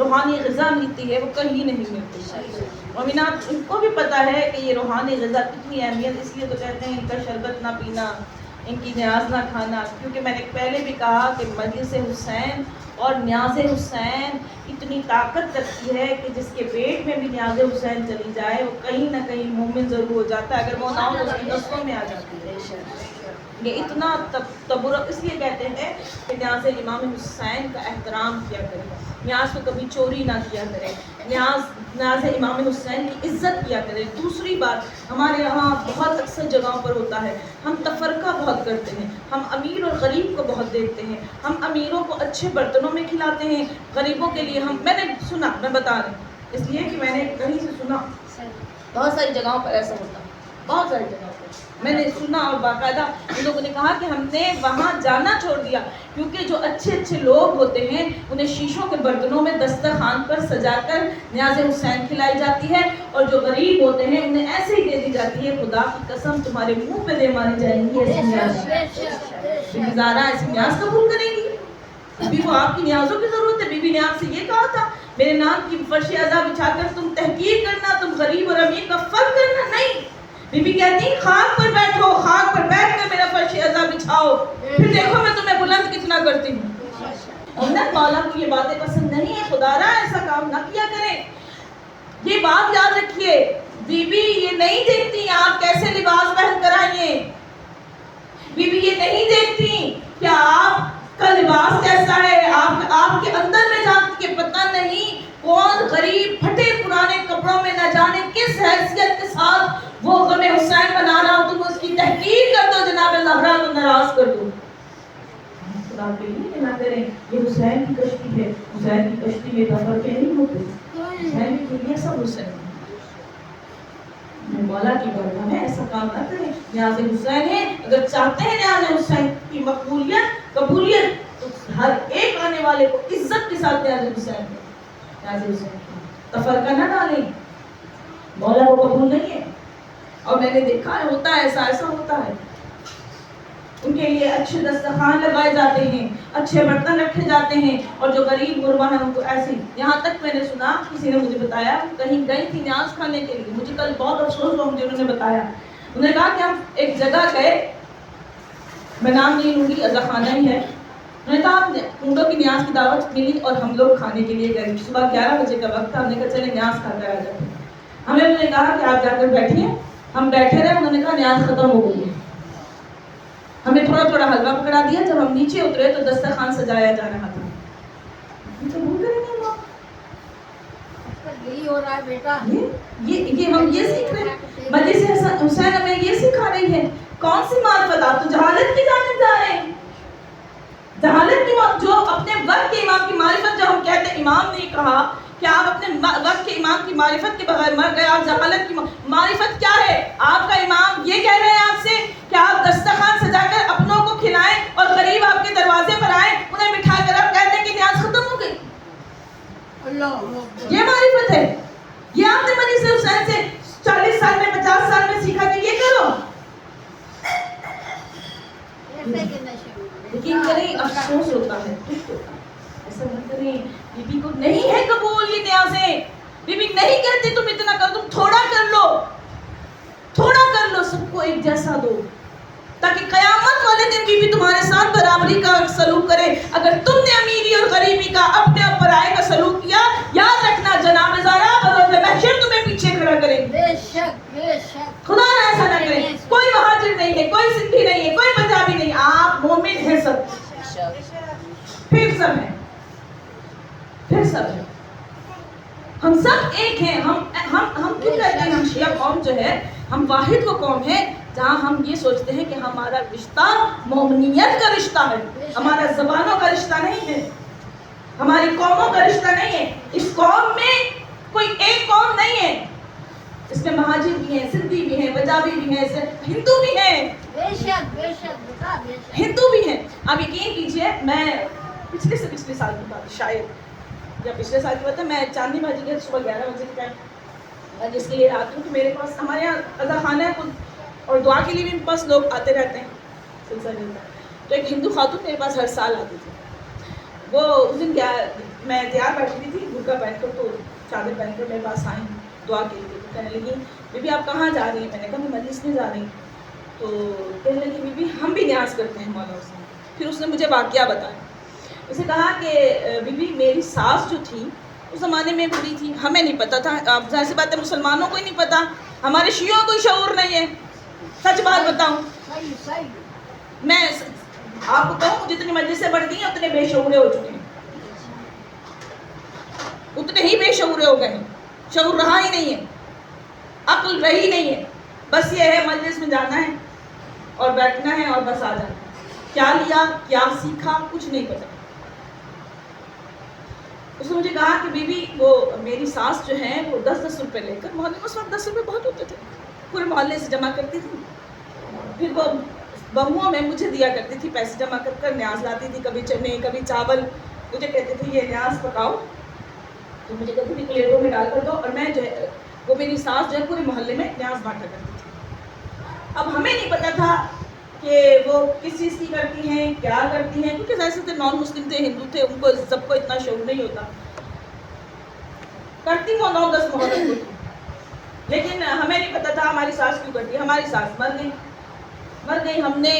روحانی غذا ملتی ہے وہ کہیں نہیں ملتی. مومنات ان کو بھی پتہ ہے کہ یہ روحانی غذا کتنی اہمیت، اس لیے تو کہتے ہیں ان کا شربت نہ پینا، ان کی نیاز نہ کھانا. کیونکہ میں نے پہلے بھی کہا کہ مجلس حسین اور نیاز حسین اتنی طاقت رکھتی ہے کہ جس کے پیٹ میں بھی نیاز حسین چلی جائے وہ کہیں نہ کہیں مومن ضرور ہو جاتا ہے، اگر وہ نہ ہو تو اس کی نسلوں میں آ جاتی ہے. یہ اتنا تبرک، اس لیے کہتے ہیں کہ نیاز امام حسین کا احترام کیا کرے، نیاز کو کبھی چوری نہ کیا کرے، نیاز امام حسین کی عزت کیا کرے. دوسری بات، ہمارے یہاں بہت اکثر جگہوں پر ہوتا ہے ہم تفرقہ بہت کرتے ہیں، ہم امیر اور غریب کو بہت دیکھتے ہیں، ہم امیروں کو اچھے برتنوں میں کھلاتے ہیں، غریبوں کے لیے میں نے سنا، میں بتا رہی ہوں اس لیے کہ میں نے کہیں سے سنا، بہت ساری جگہوں پر ایسا ہوتا ہے، بہت ساری جگہوں پر میں نے سنا، اور باقاعدہ ان لوگوں نے کہا کہ ہم نے وہاں جانا چھوڑ دیا کیونکہ جو اچھے اچھے لوگ ہوتے ہیں انہیں شیشوں کے برتنوں میں دسترخوان پر سجا کر نیاز حسین کھلائی جاتی ہے، اور جو غریب ہوتے ہیں انہیں ایسے ہی دے دی جاتی ہے. خدا کی قسم تمہارے منہ پہ دے ماری جائیں گی ایسی نیاز. گزارا ایسی نیاز قبول کریں گی؟ ابھی وہ آپ کی نیازوں کی ضرورت ہے. بی بی نیاز سے یہ کہا تھا میرے نام کی فرش اعضا بچھا کر تم تحقیر کرنا، تم غریب اور امیر کا فرق کرنا نہیں. بی بی کہتی خاک پر بیٹھو، خاک پر بیٹھ کر میرا فرش اعضا بچھاؤ، پھر دیکھو میں تمہیں بلند کتنا کرتی ہوں. امت مولا کو یہ باتیں پسند نہیں ہے، خدا را ایسا کام نہ کیا کریں. یہ بات یاد رکھیے، بی بی یہ نہیں دیکھتی آپ کیسے لباس پہن کر آئیے، بی بی یہ نہیں دیکھتی کہ آپ کا لباس کیسا ہے، آپ کے اندر میں جانتی کہ پتہ نہیں کون غریب پھٹے پرانے کپڑوں میں نہ جانے کس حیثیت کے ساتھ وہ غم حسین بنا رہا ہو، تم اس کی تحقیر کر دو، جناب زہرا کو ناراض کر دو. خدا کے لیے نہ کریں، یہ حسین کی کشتی ہے، حسین کی کشتی میں تفرقے نہیں ہوتے، حسین کے لیے سب حسین. مولا کی برکت ہے، ایسا کام نہ کریں. نیاز حسین ہے، اگر چاہتے ہیں نیاز حسین کی مقبولیت قبولیت تو ہر ایک آنے والے کو عزت کے ساتھ نیاز حسین ہے، نیاز حسین تفرقہ نہ ڈالیں. مولا کو قبول نہیں ہے، اور میں نے دیکھا ہے ہوتا ہے ایسا ہوتا ہے. ان کے لیے اچھے دسترخوان لگائے جاتے ہیں، اچھے برتن رکھے جاتے ہیں، اور جو غریب غربا ہیں ان کو ایسے. یہاں تک میں نے سنا، کسی نے مجھے بتایا، کہیں گئی تھی نیاز کھانے کے لیے، مجھے کل بہت افسوس ہوا، مجھے انہوں نے بتایا، انہوں نے کہا کہ ہم ایک جگہ گئے، میں نام نہیں لوں گی، اذا خانہ ہی ہے. انہوں نے کہا اونٹوں کی نیاز کی دعوت ملی اور ہم لوگ کھانے کے لیے گئے. صبح 11 بجے کا وقت تھا، ہم نے کہا چلے نیاز کھا کر آ جاتے ہیں. ہمیں انہوں نے کہا کہ آپ جا کر بیٹھیے. ہم بیٹھے رہے، انہوں نے کہا نیاز ختم ہو گئی ہے. ہمیں تھوڑا تھوڑا حلوہ پکڑا دیا. جب ہم نیچے اترے تو دسترخوان سجایا جا رہا تھا. یہی ہو رہا ہے بیٹا، یہ ہم یہ سیکھ رہے ہیں. مجلس حسین ہمیں یہ سکھا رہی ہے. کون سی معرفت؟ آپ تو جہالت کی جانب جا رہے ہیں. جہالت کی جو اپنے وقت کے امام کی معرفت، جو ہم کہتے ہیں امام نے کہا کہ آپ اپنے وقت کے امام کی معرفت کے بغیر مر گئے. آپ جہالت کی معرفت کیا ہے؟ آپ کا امام یہ کہہ رہے ہیں آپ سے کہ آپ دسترخوان سجا کر اپنوں کو کھلائیں اور غریب آپ کے دروازے پر آئیں، انہیں بٹھا کر آپ کہتے ہیں کہ نیاز ختم ہو گئی. یہ معرفت ہے. یہ آپ نے مجلس حسین سے 40 سال میں 50 سال میں سیکھا کہ یہ کرو. یقین کریں افسوس ہوتا ہے، ایسا نہ کریں. بی بی کو نہیں ہے قبول یہ نیازیں. بی بی نہیں کہتی تم اتنا کرو، تم تھوڑا کر لو، تھوڑا کر لو، سب کو ایک جیسا دو، تاکہ قیامت والے دن بی بی تمہارے ساتھ برابری کا سلوک کرے. اگر تم نے امیری اور غریبی کا اپنے اوپر آئے کا سلوک کیا، یاد رکھنا جناب زہرا بروز محشر تمہیں پیچھے کھڑا کریں. بے شک بے شک. خدا نہ ایسا نہ کرے. کوئی مہاجر نہیں ہے، کوئی سندھی نہیں ہے، کوئی پنجابی نہیں، آپ مومن ہیں سب. پھر سب ہے، پھر سب ہے. ہم سب ایک ہیں. ہم کیوں کہتے ہیں ہم شیعہ قوم جو ہے، ہم واحد وہ قوم ہے جہاں ہم یہ سوچتے ہیں کہ ہمارا رشتہ مومنیت کا رشتہ ہے، ہمارا زبانوں کا رشتہ نہیں ہے، ہماری قوموں کا رشتہ نہیں ہے. اس قوم میں کوئی ایک قوم نہیں ہے، اس میں مہاجر بھی ہیں، سندھی بھی ہیں، پنجابی بھی ہیں، ہندو بھی ہیں. بے شک بے شک بیٹا، بے شک. ہندو بھی ہیں. آپ یقین کیجئے، میں پچھلے سال کی بات، شاید یا پچھلے سال کی بات ہے، میں چاندنی مسجد کے صبح 11 بجے کے ٹائم جس کے لیے آتی ہوں کہ میرے پاس ہمارے یہاں قضا خانہ ہے اور دعا کے لیے بھی میرے پاس لوگ آتے رہتے ہیں سلسلہ ملتا ہے. تو ایک ہندو خاتون میرے پاس ہر سال آتی تھی. وہ اس دن کیا، میں تیار بیٹھی تھی برقع پہن کر تو چادر پہن کر میرے پاس آئیں دعا کے لیے. تو کہنے لگی بی بی آپ کہاں جا رہی ہیں؟ میں نے کہا میں مجلس میں جا رہی ہوں. تو کہنے لگی بی بی ہم بھی نیاز کرتے ہیں مولا حسین. پھر اس نے مجھے واقعہ بتایا. اسے کہا کہ بی بی میری ساس جو تھی اس زمانے میں بری تھی, ہمیں نہیں پتہ تھا, اب ظاہر سی بات ہے مسلمانوں کو ہی نہیں پتہ, ہمارے شیعوں کو شعور نہیں ہے. سچ بات بتاؤں, صحیح صحیح. میں آپ کو کہوں جتنی مجلسیں بڑھتی ہیں اتنے بے شعورے ہو چکے ہیں, اتنے ہی بے شعورے ہو گئے ہیں. شعور رہا ہی نہیں ہے, عقل رہی نہیں ہے. بس یہ ہے مجلس میں جانا ہے اور بیٹھنا ہے اور بس آ جانا ہے. کیا لیا کیا سیکھا کچھ نہیں پتا. اس نے مجھے کہا کہ بی بی وہ میری ساس جو ہیں وہ 10-10 روپے لے کر, محلے میں اس وقت 10 روپے بہت ہوتے تھے, پورے محلے سے جمع کرتی تھی. پھر وہ بہوؤں میں مجھے دیا کرتی تھی پیسے جمع کر کر, نیاز لاتی تھی, کبھی چنے کبھی چاول. مجھے کہتی تھی یہ نیاز پکاؤ, تو مجھے کبھی بھی پلیٹوں میں ڈال کر دو, اور میں جو ہے وہ میری ساس جو ہے پورے محلے میں نیاز بانٹا کرتی تھی. اب ہمیں نہیں پتا تھا کہ وہ کس چیز کی کرتی ہیں کیا کرتی ہیں, کیونکہ ظاہر سے نان مسلم تھے, ہندو تھے, ان کو سب کو اتنا شعور نہیں ہوتا. کرتی وہ 9-10 محرم کو تھی, لیکن ہمیں نہیں پتا تھا ہماری ساس کیوں کرتی ہے. ہماری ساس مر گئی, ہم نے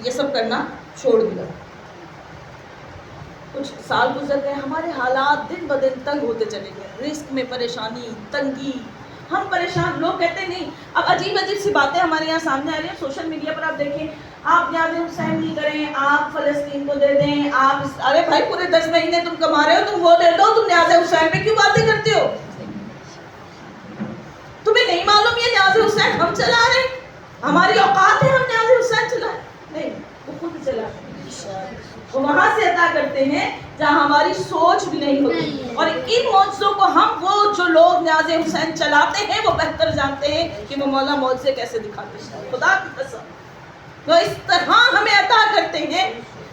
یہ سب کرنا چھوڑ دیا. کچھ سال گزر گئے, ہمارے حالات دن بدن تنگ ہوتے چلے گئے, رزق میں پریشانی, تنگی, ہم پریشان. لوگ کہتے نہیں, اب عجیب عجیب سی باتیں ہمارے یہاں سامنے آ رہی ہیں سوشل میڈیا پر. آپ دیکھیں, آپ نیاز حسین نہیں کریں, آپ فلسطین کو دے دیں, آپ ارے بھائی پورے 10 مہینے تم کما رہے ہو, تم وہ دے دو, تم نیاز حسین پہ کیوں باتیں کرتے ہو؟ تمہیں نہیں معلوم یہ نیاز حسین ہم چلا رہے ہیں, ہماری اوقات ہے ہم نیاز حسین چلائیں؟ نہیں, وہ خود چلا رہے ہیں. وہ وہاں سے عطا کرتے ہیں جہاں ہماری سوچ بھی نہیں ہوتی. اور ان معجزوں کو ہم وہ جو لوگ نیاز حسین چلاتے ہیں وہ بہتر جانتے ہیں کہ وہ مولا معجزے کیسے دکھاتے ہیں. خدا کی قسم وہ اس طرح ہمیں عطا کرتے ہیں,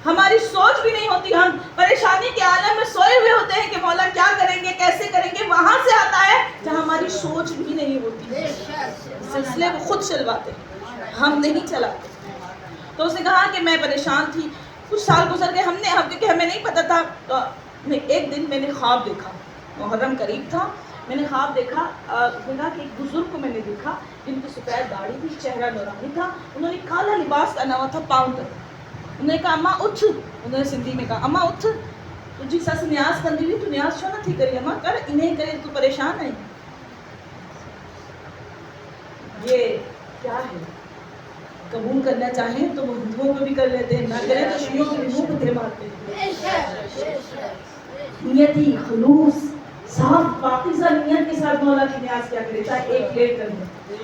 ہماری سوچ بھی نہیں ہوتی, ہم پریشانی کے عالم میں سوئے ہوئے ہوتے ہیں کہ مولا کیا کریں گے کیسے کریں گے. وہاں سے آتا ہے جہاں ہماری سوچ بھی نہیں ہوتی. سلسلے وہ خود چلواتے ہیں, ہم نہیں چلاتے. تو اس نے کہا کہ میں پریشان تھی. کچھ سال گزر گئے, کیونکہ ہمیں نہیں پتا تھا. ایک دن میں نے خواب دیکھا, محرم قریب تھا, میں نے خواب دیکھا. کہ ایک بزرگ کو میں نے دیکھا جن کی سفید داڑھی تھی, چہرہ نورانی تھا, انہوں نے کالا لباس پہنا ہوا تھا پاؤں تک. انہوں نے کہا اماں اٹھ, انہوں نے سندھی میں کہا اماں اٹھ, تجھی سس نیاز کندی ہوئی, تو نیاز چھو نہ تھی کری, اماں کر انہیں کرے, تو پریشان ہے. یہ کیا ہے؟ قبول کرنا چاہیں تو وہ ہندوؤں کو بھی کر لیتے ہیں, نہ کریں تو شیعوں کے منہ کو دے مارتے ہیں. نیتی خلوص صاف پاکیزہ نیت کے ساتھ مولا کی نیاز کیا کرے, چاہے ایک پلیٹ کر دیں.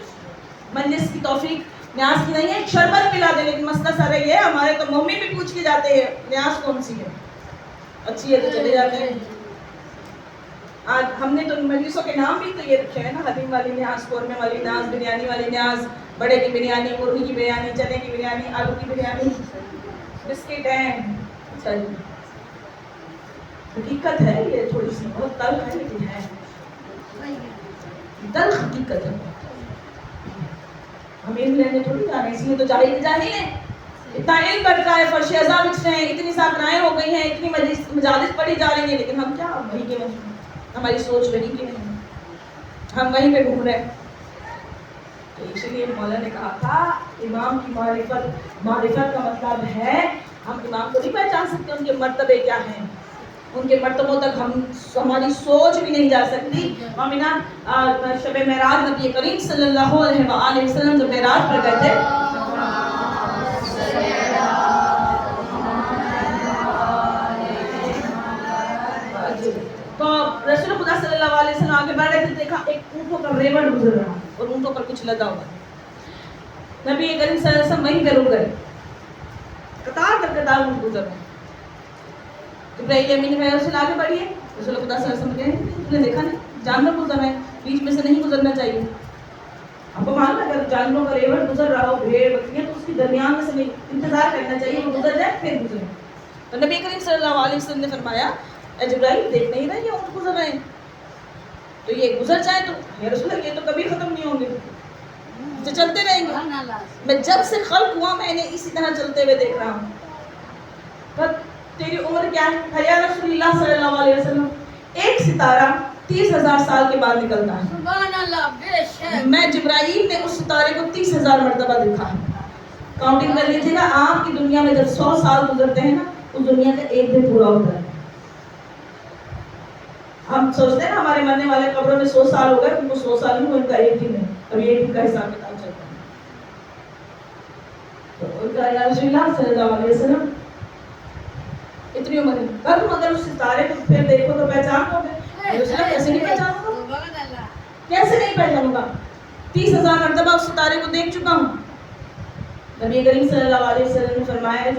مجلس کی توفیق نیاز کی نہیں ہے, ایک شربت پلا دے, لیکن مسئلہ سارا یہ ہے ہمارے تو ممی بھی پوچھ کے جاتے ہیں نیاز کون سی ہے, اچھی ہے تو چلے جاتے ہیں. آج ہم نے تو مجلسوں کے نام بھی تو یہ رکھے ہیں نا, حلیم والی نیاز, قورمے والی نیاز, بریانی والی نیاز, بڑے کی بریانی, مرغی کی بریانی, چنے کی بریانی, آلو کی بریانی, بسکٹ ہیں. اچھا جی, حقیقت ہے یہ تھوڑی سی بہت تلخ ہے, لیکن ہے تلخ حقیقت ہے. ہم علم لینے تھوڑی جا رہے ہیں, اس لیے تو جاہل ہیں. اتنا علم بڑھ رہا ہے, فرش اعضاء بچ رہے ہیں, اتنی ساکرائیں ہو گئی ہیں, اتنی مجالس پڑھی جا رہی ہیں, لیکن ہم کیا وہی کے وہیں, ہماری سوچ وہی کی نہیں, ہم وہیں پہ گھوم رہے ہیں. تو اسی لیے مولا نے کہا تھا امام کی معرفت کا مطلب ہے ہم امام کو نہیں پہچان سکتے, ان کے مرتبے کیا ہیں, ان کے مرتبوں تک ہماری سوچ بھی نہیں جا سکتی. مومنہ, شب معراج نبی کریم صلی اللہ علیہ وآلہ وسلم جب معراج پر گئے تھے, تو رسول خدا صلی اللہ علیہ وسلم آگے بڑھ رہے تھے, دیکھا ایک اونٹوں کا ریوڑ گزر رہا اور اونٹوں پر کچھ لدا ہوا. نبی کریم صلی اللہ علیہ وسلم وہیں پہ رک گئے, قطار در قطار اونٹ گزر رہے. جبرائیل امین نے رسول آگے بڑھیے, رسول خدا صلی اللہ علیہ وسلم کہے تم نے دیکھا نہیں, جانور گزر رہے ہیں, بیچ میں سے نہیں گزرنا چاہیے. آپ کو معلوم ہے اگر جانوروں کا ریوڑ گزر رہا ہو, بھیڑ بکریاں, تو اس کے درمیان میں سے نہیں, انتظار کرنا چاہیے وہ گزر جائے پھر گزرے. تو نبی کریم صلی اللہ علیہ وسلم نے فرمایا اے جبرائیل دیکھ نہیں رہے یہ اونٹ گزر رہے ہیں, تو یہ گزر جائیں تو یا رسول اللہ یہ تو کبھی ختم نہیں ہوں گے, تو چلتے رہیں گے. میں جب سے خلق ہوا میں نے اسی طرح چلتے ہوئے دیکھ رہا ہوں. تیری عمر کیا ہے یا رسول اللہ صلی اللہ علیہ وسلم؟ ایک ستارہ 30,000 سال کے بعد نکلتا ہے. سبحان اللہ بے شک میں جبرائیل نے اس ستارے کو 30,000 مرتبہ دیکھا. کاؤنٹنگ کر لیجیے گا. آپ کی دنیا میں جب 100 سال گزرتے ہیں نا اس دنیا کا ایک دن پورا ہوتا ہے. ہم سوچتے ہیں نا ہمارے مرنے والے قبروں میں 100 سال ہو گئے, ان کو 100 سال نہیں, ان کا ایک دن ہے. ابھی ایک دن کا حساب کتاب چلتا ہے. تو ان کا یا رسول اللہ صلی اللہ علیہ وسلم اتنی عمر ہے. کل تم اگر اس ستارے کو پھر دیکھو تو پہچان لو گے. رسول اللہ کیسے نہیں پہچانوں گا؟ سبحان اللہ کیسے نہیں پہچانوں گا؟ 30,000 مرتبہ اس ستارے کو دیکھ چکا ہوں. نبی کریم صلی اللہ علیہ وسلم نے فرمایا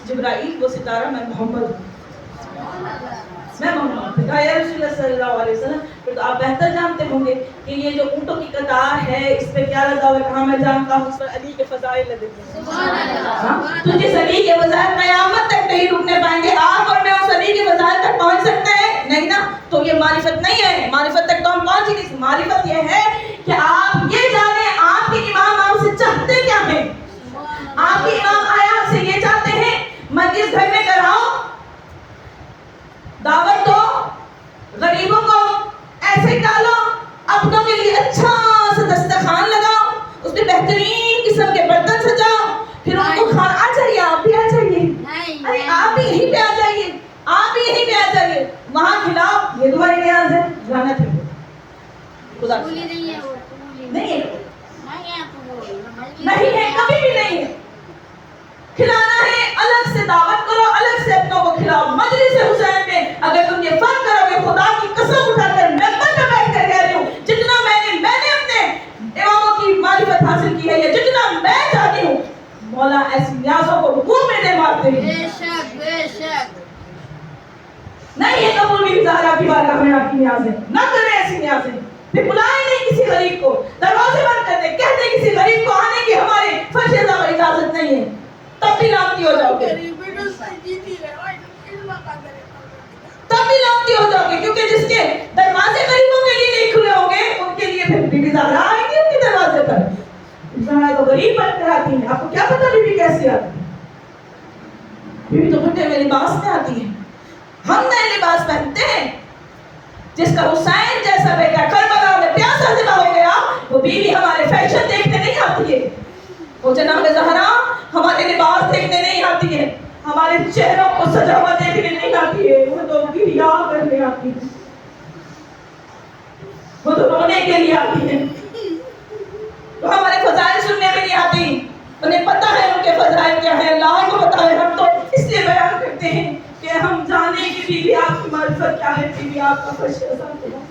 جبرائیل وہ ستارہ میں محمد ہوں. میں محمد ہوں. کہا یا رسول اللہ صلی اللہ علیہ وسلم پھر تو آپ بہتر جانتے ہوں گے کہ یہ جو اونٹوں کی قطار ہے اس پہ کیا لگا ہوا ہے. کہاں میں جانتا ہوں اس پر علی کے فضائل لگے ہوئے ہیں. تو جس علی کے فضائل قیامت تک نہیں رکنے پائیں گے. آپ اور میں اس علی کے فضائل تک پہنچ سکتے ہیں نہیں نا؟ تو یہ معرفت نہیں ہے. معرفت تک تو ہم پہنچ ہی نہیں. معرفت یہ ہے کہ آپ یہ جانیں آپ کے امام آپ سے چاہتے کیا ہیں. آپ کے امام آیا آپ سے یہ چاہتے ہیں مجلس گھر میں کراؤ, دعوت دو, غریبوں کو ایسے ڈالو, اپنوں کے لیے اچھا سا دسترخوان لگاؤ, اس میں بہترین قسم کے برتن سجاؤ, پھر ان کو کھانا آ جائیے, آپ بھی آ جائیے, ارے آپ بھی یہیں پہ آ جائیے, آپ بھی یہیں پہ آ جائیے, وہاں کھلاؤ, یہ تمہاری نیاز ہے. لعنت ہے خدا نہیں ہے, نہیں ہے, کبھی بھی نہیں ہے. کھلانا ہے الگ سے دعوت کرو, الگ سے اپنوں کو کھلاؤ. مجلس حسین میں اگر تم یہ فرق کرو گے, خدا کی قسم اٹھا کر ممبر پہ بیٹھ کر کہہ رہی ہوں, جتنا میں نے اپنے اماموں کی معرفت حاصل کی ہے, یا جتنا میں جانتی ہوں, مولا ایسی نیازوں کو رکوع میں دے مارتے ہیں. بے شک بے شک نہیں یہ قبول بھی زہرا کی بارگاہ میں آپ کی نیاز ہے, نہ کریں ایسی نیازیں. پھر بلائیں نہیں کسی غریب کو, دروازے بند کر دیں, کہتے ہیں کسی غریب کو آنے کی ہمارے فرش ازا پر اجازت نہیں ہے, تب بھی لانتی ہو جاؤ گے, تب بھی لانتی ہو جاؤ گے. کیونکہ جس کے دروازے غریبوں کے لیے نہیں کھلے ہوں گے ان کے لیے پھر بی بی زہرا آئیں گی ان کے دروازے پر. زہرا تو غریب بن کر آتی ہے. آپ کو کیا پتا بی بی کیسے آتی ہے؟ بی بی تو پھٹے ہوئے لباس میں آتی ہے. ہم نئے لباس پہنتے ہیں. جس کا حسین جیسا بیٹا کربلا میں پیاسا ذبح ہو گیا, وہ بیوی ہمارے فیشن دیکھنے نہیں آتی ہے, وہ جناب زہرا ہمارے لباس دیکھنے نہیں آتی ہے, ہمارے چہروں کو سجا ہوا دیکھنے نہیں آتی ہے, وہ تو گریا کرنے آتی ہے, وہ تو رونے کے لیے آتی ہے, تو ہمارے فضائل سننے میں نہیں آتی. انہیں پتہ ہے ان کے فضائل کیا ہے, اللہ کو پتہ ہے. ہم تو اس لیے بیان کرتے ہیں کہ ہم جانیں کہ بیوی آپ کی معرفت کیا ہے, بیوی آپ کا فرش ازا کیا ہے.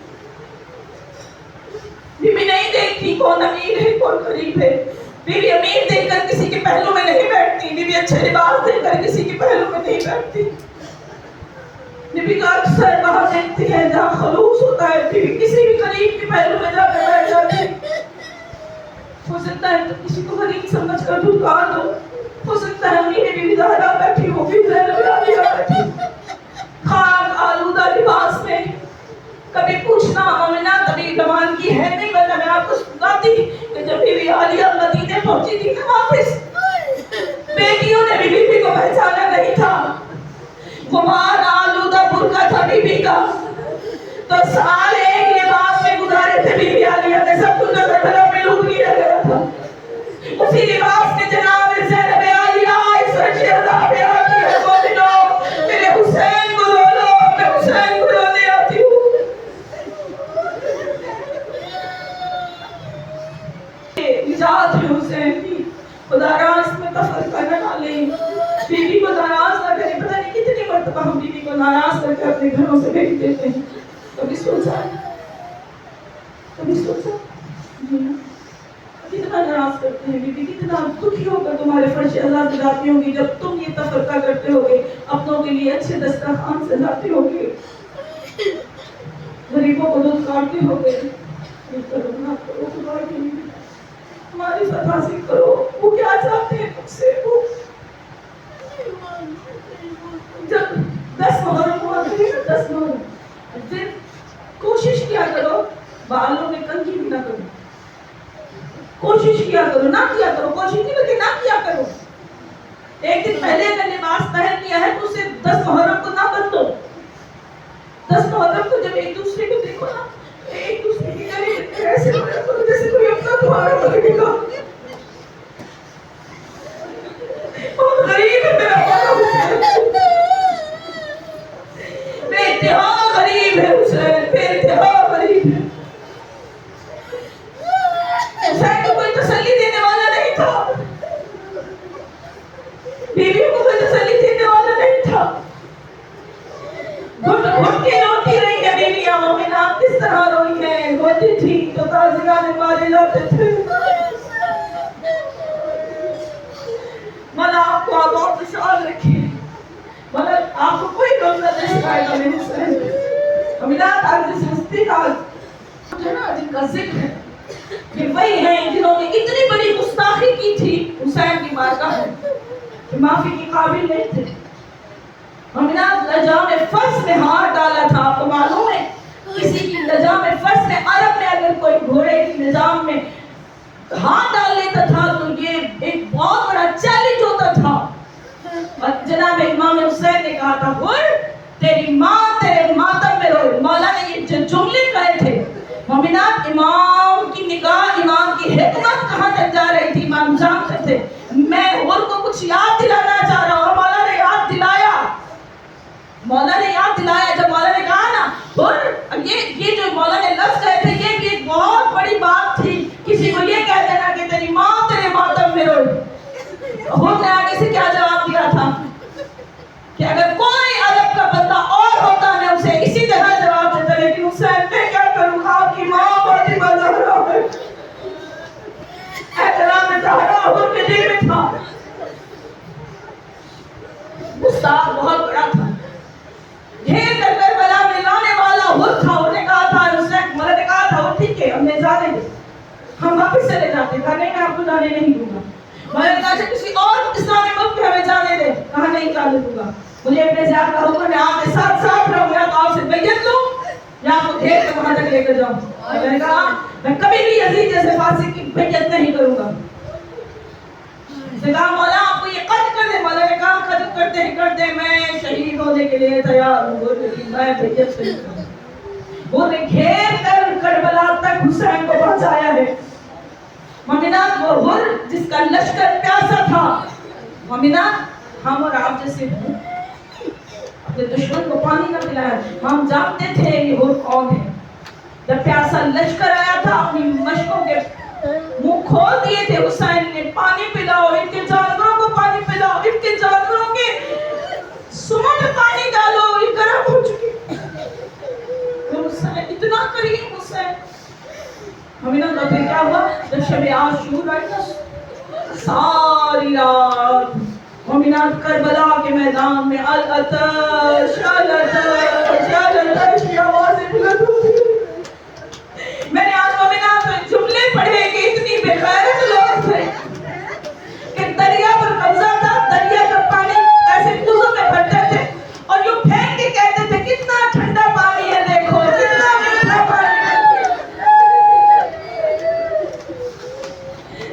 بیوی نہیں دیکھتی کون امیر ہے کون غریب ہے. بیوی امیر دیکھ کر کسی کے پہلو میں نہیں بیٹھتی, بیوی اچھے لباس دیکھ کر کسی کے پہلو میں نہیں بیٹھتی. بیوی کا اکثر وہاں دیکھتی ہے جہاں خلوص ہوتا ہے, بیوی کسی بھی غریب کے پہلو میں جا کر بیٹھ جاتی ہے. ہو سکتا ہے تو کسی کو غریب سمجھ کر دھکا دو, ہو سکتا ہے انہیں بیوی زہرا بیٹھی ہو, بیوی زینب بیٹھی خاک آلودہ لباس میں. کبھی پوچھنا مومنہ کبھی زمان کی ہے نہیں, ورنہ میں آپ کو سناتی کہ جب بیوی عالیہ مدینے پہنچی تھی نا واپس, بیٹیوں نے بھی بیوی کو پہچانا نہیں تھا. غبار آلودہ برقع تھا بیوی کا, تو سال ایک لباس میں گزارے تھے بیوی عالیہ نے, سب کچھ نظر بھرا میں لوٹ لیا گیا تھا. اسی لباس میں جناب زینب عالیہ اس فرش ازا پہ آتی ہے. مومنو میرے حسین کو رو لو, میں حسین کو رونے آتی ہوں. نجات ہے حسین کی, خدا راست میں تفرقہ نہ ڈالیں, بیوی کو ناراض نہ کریں. پتہ نہیں کتنی مرتبہ ہم بیوی کو ناراض کر کے اپنے گھروں سے بھیج دیتے ہیں. کبھی سوچا کتنا ناراض کرتے ہیں بیوی, کتنا دکھی ہو کر تمہارے فرش ازا سجاتی ہوں گی جب تم یہ تفرقہ کرتے ہوگے, اپنوں کے لیے اچھے دسترخوان سجاتے ہوگے, غریبوں کو دودھ کاٹتے ہوگے. خدا کے لیے ہماری فتح حاصل کرو. وہ کیا چاہتے ہیں مجھ سے, وہ جب 10 محرم ہوا کرے نا, 10 محرم, پھر کوشش کیا کرو بالوں میں کنگھی بھی نہ کرو. کوشش کیا کرو, نہ کیا کرو, کوشش نہیں بلکہ نہ کیا کرو. ایک دن پہلے اگر لباس پہن لیا ہے تو اسے 10 محرم کو نہ بدلو. 10 محرم کو جب جب ایک دوسرے کو دیکھو نا ایک دوسرے کے قریب ایسے جیسے کوئی اپنا تمہارا لگے گا. بہت غریب ہے میرا حسین, بے انتہا غریب ہے حسین, بے انتہا غریب ہے. حسین کو کوئی تسلی دینے والا نہیں تھا, بیوی کو کوئی تسلی دینے والا نہیں تھا. گھٹ گھٹ کے روتی رہی ہے بیویاں مومنات, کس طرح روئی ہیں, روتی تھی تو تازیانے مارے جاتے تھے. مولا آپ کو آباد خوشحال رکھے, مولا آپ کو کوئی غم نہ دے سکائے گا میرے حسین. مومنات آج جس ہستی کا جن کا ذکر ہے یہ وہی ہیں جنہوں نے اتنی بڑی گستاخی کی تھی حسین کی بارگاہ میں کہ معافی کی قابل نہیں تھے. مومنات لجام فرس میں ہاتھ ڈالا تھا, آپ کو معلوم ہے کسی کی لجام فرس میں عرب میں اگر کوئی گھوڑے کی نظام میں ہاتھ ڈال لیتا تھا تو یہ ایک بہت بڑا چیلنج ہوتا تھا. اور جناب امام حسین نے کہا تھا تیری ماں تیرے ماتم میں روئے. مولا نے یہ جملے کہے تھے. مومنات امام کی نگاہ, امام کی حکمت کہاں تک جا رہی تھی امام جانتے تھے. میں اور کو کچھ یاد دلانا چاہ رہا ہوں اور مولا نے یاد دلایا. مولا نے یاد دلایا جب مولا نے کہا نا اور یہ جو مولا نے لفظ کہے تھے یہ بھی ایک بہت بڑی بات تھی. کسی کو یہ کہہ دینا کہ تیری ماں تیرے ماتم میں روئی. اور نے آگے سے کیا جواب دیا تھا کہ اگر کوئی عرب کا بندہ اور ہوتا میں اسے اسی طرح جواب دیتا, لیکن حسین میں کیا کروں, آپ کی ماں فاطمہ زہرا ہے. احترام زہرا ان کے دل میں تھا. گستاخ بہت بڑا تھا, ڈھیر کر کربلا میں لانے والا خود تھا. انہوں نے کہا تھا حسین, مولا نے کہا تھا وہ ٹھیک ہے ہم نے جانے دے, ہم واپس چلے جاتے. کہا نہیں میں آپ کو جانے نہیں دوں گا. مولا نے کہا کسی اور اسلامی ملک میں ہمیں جانے دے. کہا نہیں جانے دوں گا, مجھے اپنے زیادہ کا حکم ہے آپ کے ساتھ ساتھ رہوں گا, تو آپ سے بیعت لوں یا آپ کو گھیر کے وہاں تک لے کر جاؤں. میں نے کہا میں کبھی بھی یزید جیسے فاسق کی بیعت نہیں کروں گا. اس نے کہا مولا آپ کو یہ قتل کر دے. مولا نے کہا قتل کرتے میں شہید ہونے کے لیے تیار ہوں, لیکن میں بیعت نہیں کروں. وہ نے گھیر کر کربلا تک حسین کو پہنچایا ہے. مومنات وہ ہر جس کا لشکر پیاسا تھا, مومنات ہم اور آپ جیسے اپنے دشمن کو پانی نہ پلایا. ہم جانتے تھے یہ ہر کون ہے. جب پیاسا لشکر آیا تھا اپنی مشکوں کے منہ کھول دیے تھے حسین نے, پانی پلاؤ, ان کے جانوروں کو پانی پلاؤ, ان کے جانوروں کے سموں میں پانی ڈالو, یہ گرم ہو چکے. حسین اتنا کریم حسین. ہمیں نہ پھر کیا ہوا جب شب عاشور آئی نا ساری رات مومنات کربلا کے میدان میں العطش العطش العطش کی آوازیں بلند ہوتی. میں نے آج مومنات جملے پڑھے کہ اتنی بے غیرت لوگ تھے کہ دریا پر قبضہ تھا, دریا کا پانی ایسے کوزوں میں بھرتے تھے اور یوں پھینک کے کہتے تھے کتنا ٹھنڈا پانی ہے, دیکھو کتنا میٹھا پانی ہے.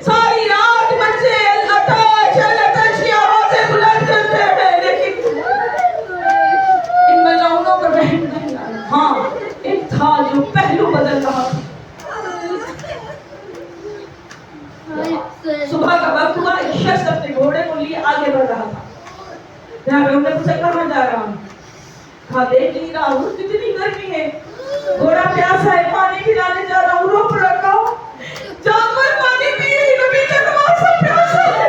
ساری رات بچے العطش کی آوازیں بلند کرتے ہیں, لیکن ان ملعونوں پر رحم نہیں آیا. ہاں ایک تھا جو پہلو بدل رہا تھا. صبح کا وقت ہوا, ایک شخص اپنے گھوڑے کو لیے آگے بڑھ رہا تھا. جناب ہم نے پوچھا کہاں جا رہا ہوں. کہا دیکھ نہیں رہا ہوں کتنی گرمی ہے, گھوڑا پیاسا ہے, پانی پلانے جا رہا ہوں. روک رکھا جانور پانی پی رہی, نبی کا نمازہ پیاسا ہے.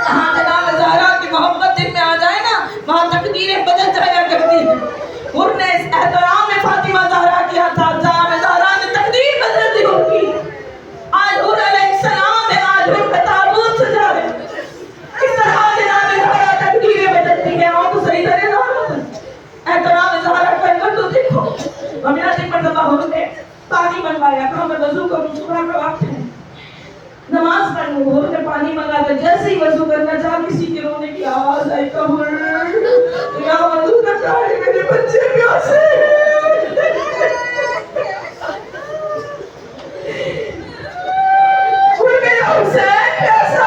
کہاں جناب زہرا کی محبت دل میں آ جائے نا وہاں تقدیریں بدل جایا کرتی ہیں. اور نے اس احترام میں فاطمہ زہرا کیا تھا, جناب زہرا نے تقدیر بدل دی ہوگی. آج حور علیہ السلام ہے, آج حور کا تابوت سجا ہے. اس طرح جناب زہرا تقدیریں بدلتی ہیں. اور تو صحیح طرح احترام زہرا کر تو دیکھو. ہمیں آج ایک مرتبہ حور نے پانی منگوایا, کہا میں وضو کروں, صبح کا وقت ہے, نماز پڑھوں. حور نے پانی منگا کر جیسے ہی وضو کرنا چاہا کسی کے رونے کی آواز آئی. کہا یا وضو کرتا ہے میرے بچے پیاسے اور میرا حسین پیاسا.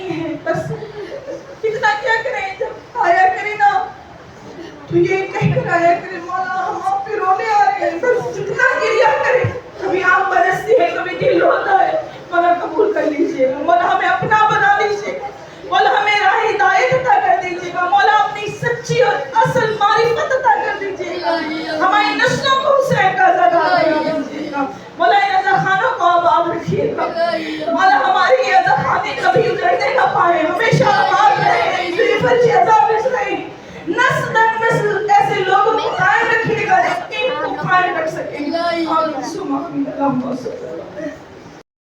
نہیں ہے، بس کتنا کیا کریں، جب آیا کرے نا تو یہ کہہ کر آیا کرے مولا ہم آپ پہ رونے آ رہے ہیں، بس جتنا گریا کرے، کبھی آنکھ برستی ہے کبھی دل روتا ہے، مولا قبول کر لیجیے گا، مولا ہمیں اپنا بنا لیجیے گا، مولا ہمیں راہ ہدایت عطا کر دیجیے گا، مولا اپنی سچی اور اصل معرفت عطا کر دیجیے گا، ہماری نسلوں کو حسین کا زادہ بنا دیجیے گا، مولا ان رضا خانوں کو آباد رکھیے گا، مولا ہماری یہ رضا خانے کبھی اجڑنے نہ پائے، ہمیشہ آباد رہے، فرشی عذاب رہے، نسل در نسل ایسے لوگوں کو قائم رکھیے گا جو ان کو قائم رکھ سکیں، آمین ثم آمین، اللہم صل